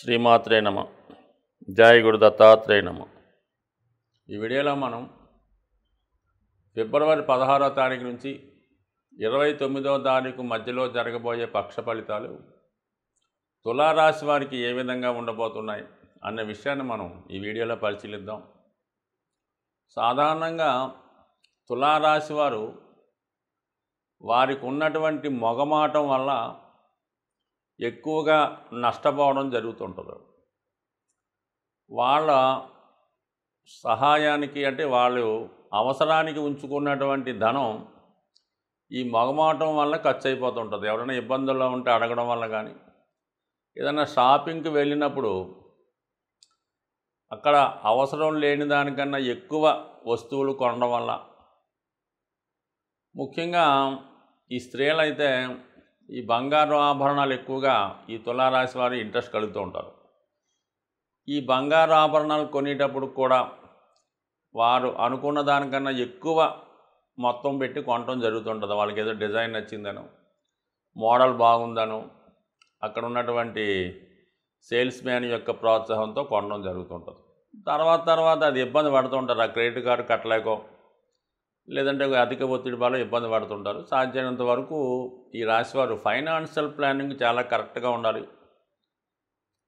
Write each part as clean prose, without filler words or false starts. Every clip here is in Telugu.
శ్రీమాత్రే నమ. జై గురు దత్తాత్రేయ నమ. ఈ వీడియోలో మనం ఫిబ్రవరి 16వ తారీఖు నుంచి 29వ తారీఖు మధ్యలో జరగబోయే పక్ష ఫలితాలు తులారాశి వారికి ఏ విధంగా ఉండబోతున్నాయి అనే విషయాన్ని మనం ఈ వీడియోలో పరిశీలిద్దాం. సాధారణంగా తులారాశి వారు వారికి ఉన్నటువంటి మొగమాటం వల్ల ఎక్కువగా నష్టపోవడం జరుగుతుంటుంది. వాళ్ళ సహాయానికి అంటే వాళ్ళు అవసరానికి ఉంచుకున్నటువంటి ధనం ఈ మొగమాటం వల్ల ఖర్చు అయిపోతుంటుంది. ఎవరైనా ఇబ్బందుల్లో ఉంటే అడగడం వల్ల కానీ, ఏదైనా షాపింగ్కి వెళ్ళినప్పుడు అక్కడ అవసరం లేని దానికన్నా ఎక్కువ వస్తువులు కొనడం వల్ల, ముఖ్యంగా ఈ స్త్రీలైతే ఈ బంగారు ఆభరణాలు ఎక్కువగా ఈ తులారాశి వారు ఇంట్రెస్ట్ కలుగుతూ ఉంటారు. ఈ బంగారు ఆభరణాలు కొనేటప్పుడు కూడా వారు అనుకున్న దానికన్నా ఎక్కువ మొత్తం పెట్టి కొనడం జరుగుతుంటుంది. వాళ్ళకి ఏదో డిజైన్ నచ్చిందనో, మోడల్ బాగుందనో, అక్కడ ఉన్నటువంటి సేల్స్ మ్యాన్ యొక్క ప్రోత్సాహంతో కొనడం జరుగుతుంటుంది. తర్వాత అది ఇబ్బంది పడుతుంటారు. ఆ క్రెడిట్ కార్డు కట్టలేకో, లేదంటే అధిక ఒత్తిడి వల్ల ఇబ్బంది పడుతుంటారు. సాధ్యమైనంత వరకు ఈ రాశివారు ఫైనాన్షియల్ ప్లానింగ్ చాలా కరెక్ట్గా ఉండాలి.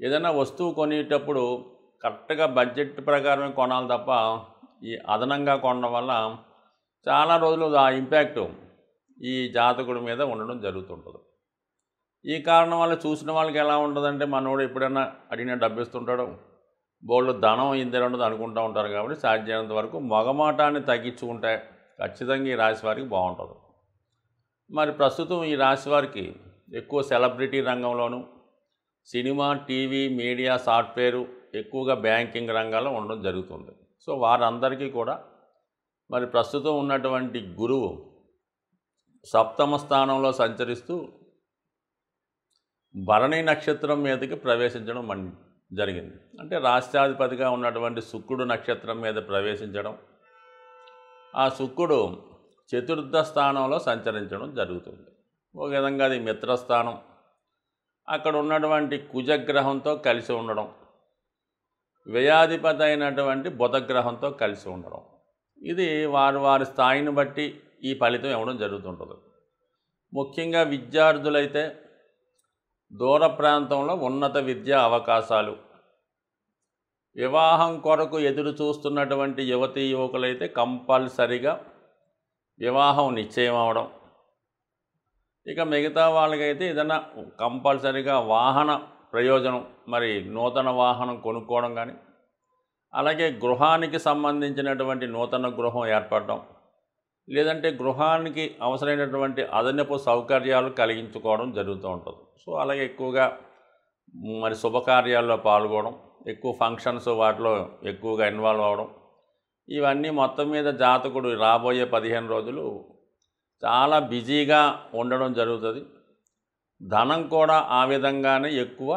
ఏదైనా వస్తువు కొనేటప్పుడు కరెక్ట్గా బడ్జెట్ ప్రకారమే కొనాలి తప్ప ఈ అదనంగా కొనడం వల్ల చాలా రోజులు ఆ ఇంపాక్ట్ ఈ జాతకుడి మీద ఉండడం జరుగుతుంటుంది. ఈ కారణం వల్ల చూసిన వాళ్ళకి ఎలా ఉంటుందంటే, మనోడు ఎప్పుడైనా అడిగినా డబ్బిస్తుంటాడు, బోళ్ళు ధనం ఇందర ఉండదు అనుకుంటూ ఉంటారు. కాబట్టి సాధ్యమైనంత వరకు మొగమాటాన్ని తగ్గించుకుంటే ఖచ్చితంగా ఈ రాశి వారికి బాగుంటుంది. మరి ప్రస్తుతం ఈ రాశి వారికి ఎక్కువ సెలబ్రిటీ రంగంలోనూ, సినిమా, టీవీ, మీడియా, సాఫ్ట్వేరు, ఎక్కువగా బ్యాంకింగ్ రంగాల్లో ఉండడం జరుగుతుంది. సో వారందరికీ కూడా మరి ప్రస్తుతం ఉన్నటువంటి గురువు సప్తమ స్థానంలో సంచరిస్తూ భరణి నక్షత్రం మీదకి ప్రవేశించడం జరిగింది. అంటే రాష్ట్రాధిపతిగా ఉన్నటువంటి శుక్రుడు నక్షత్రం మీద ప్రవేశించడం, ఆ శుక్రుడు చతుర్థ స్థానంలో సంచరించడం జరుగుతుంది. ఒక విధంగా అది మిత్రస్థానం. అక్కడ ఉన్నటువంటి కుజగ్రహంతో కలిసి ఉండడం, వ్యయాధిపతి అయినటువంటి బుధగ్రహంతో కలిసి ఉండడం, ఇది వారి స్థాయిని బట్టి ఈ ఫలితం ఇవ్వడం జరుగుతుంటుంది. ముఖ్యంగా విద్యార్థులైతే దూర ప్రాంతంలో ఉన్నత విద్యా అవకాశాలు, వివాహం కొరకు ఎదురు చూస్తున్నటువంటి యువతీ యువకులైతే కంపల్సరిగా వివాహం నిశ్చయం అవడం, ఇక మిగతా వాళ్ళకైతే ఏదైనా కంపల్సరిగా వాహన ప్రయోజనం, మరి నూతన వాహనం కొనుక్కోవడం కానీ, అలాగే గృహానికి సంబంధించినటువంటి నూతన గృహం ఏర్పడడం, లేదంటే గృహానికి అవసరమైనటువంటి అదనపు సౌకర్యాలు కలిగించుకోవడం జరుగుతూ ఉంటుంది. సో అలాగే ఎక్కువగా మరి శుభకార్యాల్లో పాల్గొనడం, ఎక్కువ ఫంక్షన్స్ వాటిలో ఎక్కువగా ఇన్వాల్వ్ అవ్వడం, ఇవన్నీ మొత్తం మీద జాతకుడు రాబోయే 15 రోజులు చాలా బిజీగా ఉండడం జరుగుతుంది. ధనం కూడా ఆ విధంగానే ఎక్కువ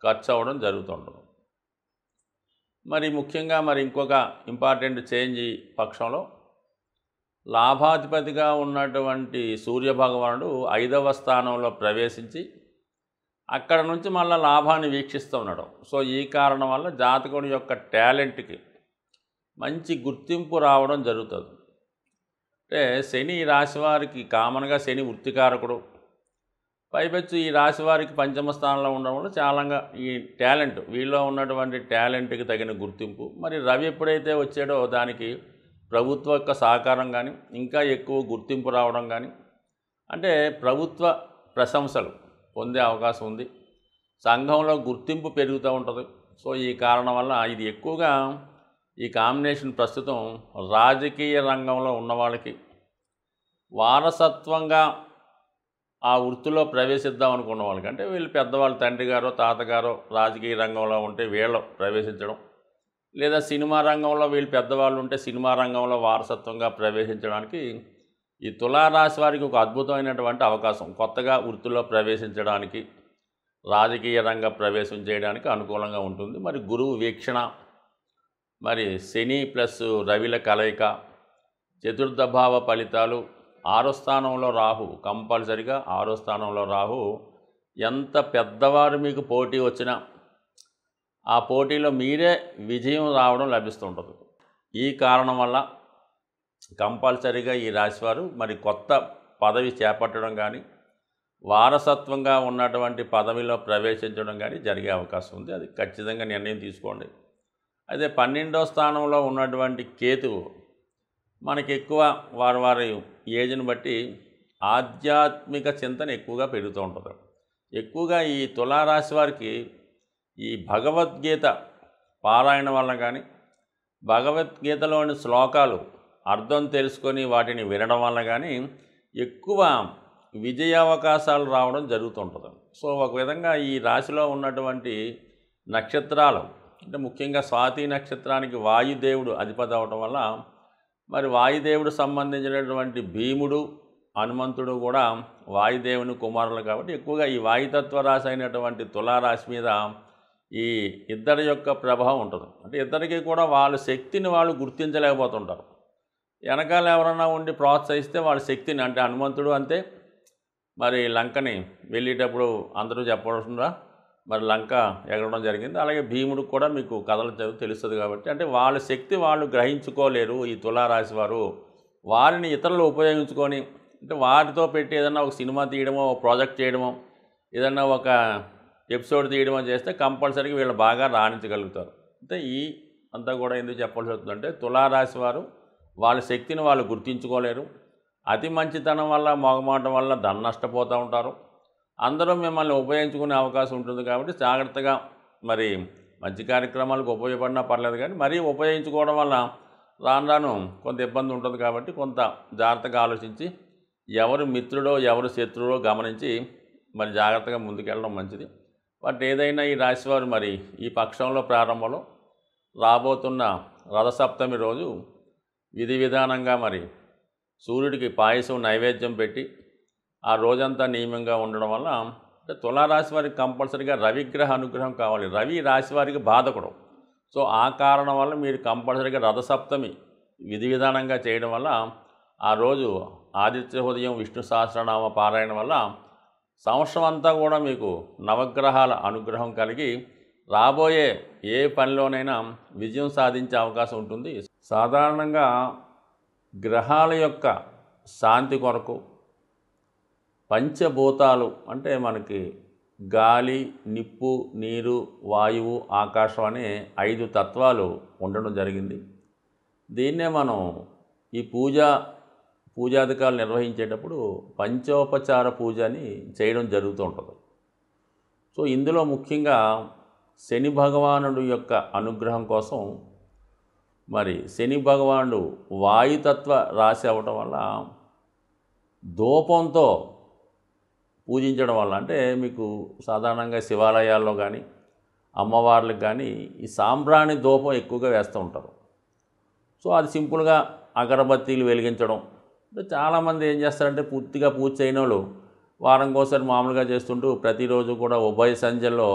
ఖర్చు అవ్వడం జరుగుతుంటుంది. మరి ముఖ్యంగా ఇంకొక ఇంపార్టెంట్ చేంజ్ ఈ పక్షంలో, లాభాధిపతిగా ఉన్నటువంటి సూర్యభగవానుడు 5వ స్థానంలో ప్రవేశించి అక్కడ నుంచి మళ్ళీ లాభాన్ని వీక్షిస్తూ ఉన్నాడు. సో ఈ కారణం వల్ల జాతకుడి యొక్క టాలెంట్కి మంచి గుర్తింపు రావడం జరుగుతుంది. అంటే శని ఈ రాశి వారికి కామన్గా శని వృత్తికారకుడు, పైపెచ్చు ఈ రాశి వారికి పంచమ స్థానంలో ఉండడం వల్ల చాలా ఈ టాలెంట్, వీళ్ళలో ఉన్నటువంటి టాలెంట్కి తగిన గుర్తింపు, మరి రవి ఎప్పుడైతే వచ్చాడో దానికి ప్రభుత్వ యొక్క సహకారం కానీ, ఇంకా ఎక్కువ గుర్తింపు రావడం కానీ, అంటే ప్రభుత్వ ప్రశంసలు పొందే అవకాశం ఉంది. సంఘంలో గుర్తింపు పెరుగుతూ ఉంటుంది. సో ఈ కారణం వల్ల ఇది ఎక్కువగా ఈ కాంబినేషన్ ప్రస్తుతం రాజకీయ రంగంలో ఉన్న వాళ్ళకి, వారసత్వంగా ఆ వృత్తిలో ప్రవేశిద్దాం అనుకున్న వాళ్ళకి, అంటే వీళ్ళు పెద్దవాళ్ళు తండ్రి గారో తాతగారో రాజకీయ రంగంలో ఉంటే వీళ్ళు ప్రవేశించడం, లేదా సినిమా రంగంలో వీళ్ళు పెద్దవాళ్ళు ఉంటే సినిమా రంగంలో వారసత్వంగా ప్రవేశించడానికి ఈ తులారాశి వారికి ఒక అద్భుతమైనటువంటి అవకాశం. కొత్తగా వృత్తిలో ప్రవేశించడానికి, రాజకీయ రంగ ప్రవేశం చేయడానికి అనుకూలంగా ఉంటుంది. మరి గురువు వీక్షణ, మరి శని ప్లస్ రవిల కలయిక, చతుర్థ భావ ఫలితాలు, 6వ స్థానంలో రాహు, కంపల్సరిగా 6వ స్థానంలో రాహు ఎంత పెద్దవారు మీకు పోటీ వచ్చినా ఆ పోటీలో మీరే విజయం రావడం లభిస్తుంటుంది. ఈ కారణం వల్ల కంపల్సరీగా ఈ రాశివారు మరి కొత్త పదవి చేపట్టడం కానీ, వారసత్వంగా ఉన్నటువంటి పదవిలో ప్రవేశించడం కానీ జరిగే అవకాశం ఉంది. అది ఖచ్చితంగా నిర్ణయం తీసుకోండి. అదే 12వ స్థానంలో ఉన్నటువంటి కేతువు మనకి ఎక్కువ వారి ఏజ్ని బట్టి ఆధ్యాత్మిక చింతన ఎక్కువగా పెరుగుతూ ఉంటుంది. ఎక్కువగా ఈ తులారాశి వారికి ఈ భగవద్గీత పారాయణ వల్ల కానీ, భగవద్గీతలోని శ్లోకాలు అర్థం తెలుసుకొని వాటిని వినడం వల్ల కానీ ఎక్కువ విజయావకాశాలు రావడం జరుగుతుంటుంది. సో ఒక విధంగా ఈ రాశిలో ఉన్నటువంటి నక్షత్రాలు అంటే ముఖ్యంగా స్వాతి నక్షత్రానికి వాయుదేవుడు అధిపతి అవడం వల్ల మరి వాయుదేవుడు సంబంధించినటువంటి భీముడు, హనుమంతుడు కూడా వాయుదేవుని కుమారులు కాబట్టి ఎక్కువగా ఈ వాయుతత్వ రాశి అయినటువంటి తులారాశి మీద ఈ ఇద్దరి యొక్క ప్రభావం ఉంటుంది. అంటే ఇద్దరికి కూడా వాళ్ళ శక్తిని వాళ్ళు గుర్తించలేకపోతుంటారు. వెనకాల ఎవరన్నా ఉండి ప్రోత్సహిస్తే వాళ్ళ శక్తిని, అంటే హనుమంతుడు అంతే, మరి లంకని వెళ్ళేటప్పుడు అందరూ చెప్పకుండా మరి లంక ఎగరడం జరిగింది. అలాగే భీముడు కూడా మీకు కథలు చదివి తెలుస్తుంది కాబట్టి అంటే వాళ్ళ శక్తి వాళ్ళు గ్రహించుకోలేరు ఈ తులారాశి వారు. వారిని ఇతరులు ఉపయోగించుకొని అంటే వారితో పెట్టి ఏదన్నా ఒక సినిమా తీయడమో, ఒక ప్రాజెక్ట్ చేయడమో, ఏదన్నా ఒక ఎపిసోడ్ తీయడమో చేస్తే కంపల్సరీగా వీళ్ళు బాగా రాణించగలుగుతారు. అంటే ఈ అంతా కూడా ఎందుకు చెప్పాల్సి వస్తుందంటే తులారాశి వారు వాళ్ళ శక్తిని వాళ్ళు గుర్తించుకోలేరు. అతి మంచితనం వల్ల, మొగమాటం వల్ల ధన నష్టపోతూ ఉంటారు. అందరూ మిమ్మల్ని ఉపయోగించుకునే అవకాశం ఉంటుంది కాబట్టి జాగ్రత్తగా మరి మంచి కార్యక్రమాలకు ఉపయోగపడినా పర్లేదు, కానీ మరీ ఉపయోగించుకోవడం వల్ల రాను రాను కొంత ఇబ్బంది ఉంటుంది. కాబట్టి కొంత జాగ్రత్తగా ఆలోచించి ఎవరు మిత్రుడో ఎవరు శత్రుడో గమనించి మరి జాగ్రత్తగా ముందుకెళ్ళడం మంచిది. బట్ ఏదైనా ఈ రాశివారు మరి ఈ పక్షంలో ప్రారంభంలో రాబోతున్న రథసప్తమి రోజు విధి విధానంగా మరి సూర్యుడికి పాయసం నైవేద్యం పెట్టి ఆ రోజంతా నియమంగా ఉండడం వల్ల అంటే తులారాశి వారికి కంపల్సరీగా రవిగ్రహ అనుగ్రహం కావాలి. రవి రాశి వారికి బాధకుడు. సో ఆ కారణం వల్ల మీరు కంపల్సరీగా రథసప్తమి విధి విధానంగా చేయడం వల్ల ఆ రోజు ఆదిత్య హృదయం విష్ణు సహస్రనామ పారాయణ వల్ల సంవత్సరం అంతా కూడా మీకు నవగ్రహాల అనుగ్రహం కలిగి రాబోయే ఏ పనిలోనైనా విజయం సాధించే అవకాశం ఉంటుంది. సాధారణంగా గ్రహాల యొక్క శాంతి కొరకు పంచభూతాలు అంటే మనకి గాలి, నిప్పు, నీరు, వాయువు, ఆకాశం అనే 5 తత్వాలు ఉండడం జరిగింది. దీన్నే మనం ఈ పూజాధికారులు నిర్వహించేటప్పుడు పంచోపచార పూజ అని చేయడం జరుగుతూ ఉంటుంది. సో ఇందులో ముఖ్యంగా శని భగవానుడు యొక్క అనుగ్రహం కోసం మరి శని భగవానుడు వాయుతత్వ రాశి అవ్వటం వల్ల ధూపంతో పూజించడం వల్ల అంటే మీకు సాధారణంగా శివాలయాల్లో కానీ అమ్మవార్లకు కానీ ఈ సాంబ్రాణి ధూపం ఎక్కువగా వేస్తూ ఉంటారు. సో అది సింపుల్గా అగరబత్తీలు వెలిగించడం. చాలామంది ఏం చేస్తారంటే పూర్తిగా పూజ చేయని వాళ్ళు వారంకోసారి మామూలుగా చేస్తుంటూ ప్రతిరోజు కూడా ఉభయ సంధ్యల్లో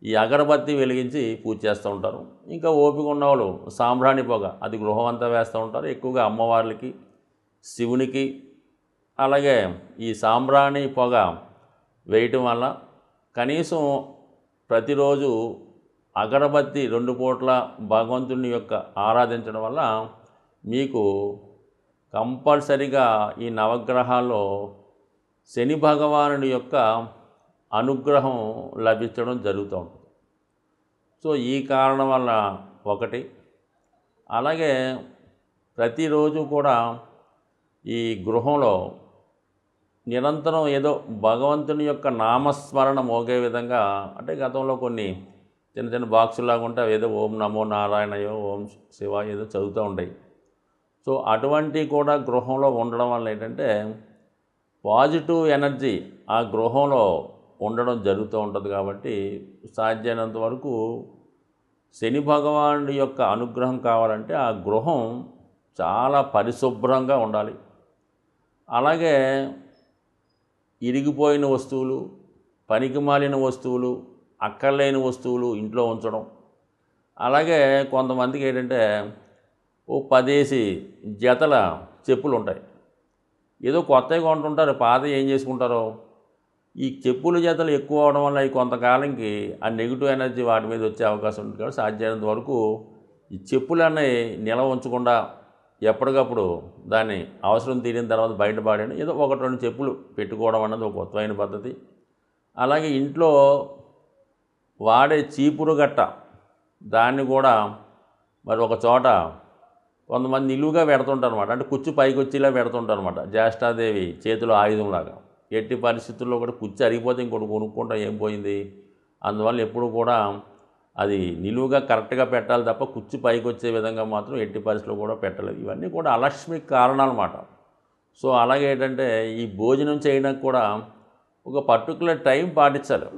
ఈ అగరబత్తి వెలిగించి పూజ చేస్తూ ఉంటారు. ఇంకా ఓపిక ఉన్నవాళ్ళు సాంబ్రాణి పొగ అది గృహం అంతా వేస్తూ ఉంటారు. ఎక్కువగా అమ్మవార్లకి, శివునికి, అలాగే ఈ సాంబ్రాణి పొగ వేయటం వల్ల కనీసం ప్రతిరోజు అగరబత్తి 2 పూట్ల భగవంతుని యొక్క ఆరాధించడం వల్ల మీకు కంపల్సరిగా ఈ నవగ్రహాల్లో శని భగవానుడి యొక్క అనుగ్రహం లభించడం జరుగుతూ ఉంటుంది. సో ఈ కారణం వల్ల ఒకటి, అలాగే ప్రతిరోజు కూడా ఈ గృహంలో నిరంతరం ఏదో భగవంతుని యొక్క నామస్మరణ మోగే విధంగా అంటే గతంలో కొన్ని చిన్న చిన్న బాక్సులాగా ఉంటే ఏదో ఓం నమో నారాయణయో, ఓం శివాయ ఏదో చదువుతూ ఉంటాయి. సో అటువంటి కూడా గృహంలో ఉండడం వల్ల ఏంటంటే పాజిటివ్ ఎనర్జీ ఆ గృహంలో ఉండడం జరుగుతూ ఉంటుంది. కాబట్టి సాధ్యమైనంత వరకు శని భగవానుడి యొక్క అనుగ్రహం కావాలంటే ఆ గృహం చాలా పరిశుభ్రంగా ఉండాలి. అలాగే ఇరిగిపోయిన వస్తువులు, పనికిమాలిన వస్తువులు, అక్కర్లేని వస్తువులు ఇంట్లో ఉంచడం. అలాగే కొంతమందికి ఏంటంటే ఓ 10 జతల చెప్పులు ఉంటాయి. ఏదో కొత్తవి కొంటుంటారు, పాత ఏం చేసుకుంటారో ఈ చెప్పుల జతలు ఎక్కువ అవడం వల్ల ఈ కొంతకాలంకి ఆ నెగిటివ్ ఎనర్జీ వాటి మీద వచ్చే అవకాశం ఉంటుంది కాబట్టి సాధ్యమైనంత వరకు ఈ చెప్పులన్నీ నిల్వ ఉంచకుండా ఎప్పటికప్పుడు దాన్ని అవసరం తీరిన తర్వాత బయటపడేయండి. ఏదో ఒకటి రెండు చెప్పులు పెట్టుకోవడం అన్నది ఒక కొత్తమైన పద్ధతి. అలాగే ఇంట్లో వాడే చీపురు గట్ట దాన్ని కూడా మరి ఒక చోట కొంతమంది నిలువుగా పెడుతుంటారు అనమాట. అంటే కుచ్చు పైకి వచ్చేలా పెడుతుంటారు అనమాట. జ్యేష్ఠాదేవి చేతిలో ఆయుధంలాగా. ఎట్టి పరిస్థితుల్లో కూడా కుచ్చు అరిగిపోతే ఇంకోటి కొనుక్కుంటాం ఏం పోయింది. అందువల్ల ఎప్పుడు కూడా అది నిలువుగా కరెక్ట్గా పెట్టాలి తప్ప కుచ్చు పైకి వచ్చే విధంగా మాత్రం ఎట్టి పరిస్థితుల్లో కూడా పెట్టలేదు. ఇవన్నీ కూడా అలక్ష్మికి కారణాలు అన్నమాట. సో అలాగే ఏంటంటే ఈ భోజనం చేయడానికి కూడా ఒక పర్టికులర్ టైం పాటించాలి.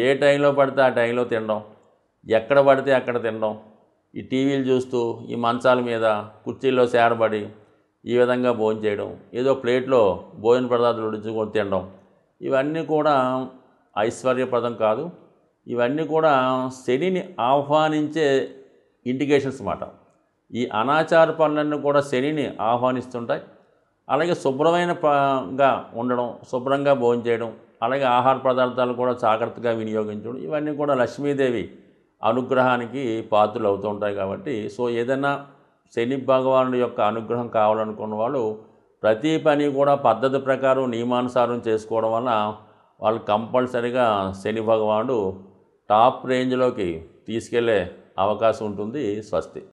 ఏ టైంలో పడితే ఆ టైంలో తినడం, ఎక్కడ పడితే అక్కడ తినడం, ఈ టీవీలు చూస్తూ ఈ మంచాల మీద కుర్చీల్లో సేరబడి ఈ విధంగా భోజనం చేయడం, ఏదో ప్లేట్లో భోజన పదార్థాలు ఉడించుకొని తినడం, ఇవన్నీ కూడా ఐశ్వర్యప్రదం కాదు. ఇవన్నీ కూడా శనిని ఆహ్వానించే ఇండికేషన్స్ అన్నమాట. ఈ అనాచార పనులన్నీ కూడా శనిని ఆహ్వానిస్తుంటాయి. అలాగే శుభ్రమైనగా ఉండడం, శుభ్రంగా భోజనం చేయడం, అలాగే ఆహార పదార్థాలు కూడా జాగ్రత్తగా వినియోగించడం, ఇవన్నీ కూడా లక్ష్మీదేవి అనుగ్రహానికి పాత్రలు అవుతూ ఉంటాయి కాబట్టి సో ఏదైనా శని భగవానుడి యొక్క అనుగ్రహం కావాలనుకున్న వాళ్ళు ప్రతి పని కూడా పద్ధతి ప్రకారం నియమానుసారం చేసుకోవడం వల్ల వాళ్ళు కంపల్సరీగా శని భగవానుడు టాప్ రేంజ్లోకి తీసుకెళ్లే అవకాశం ఉంటుంది. స్వస్తి.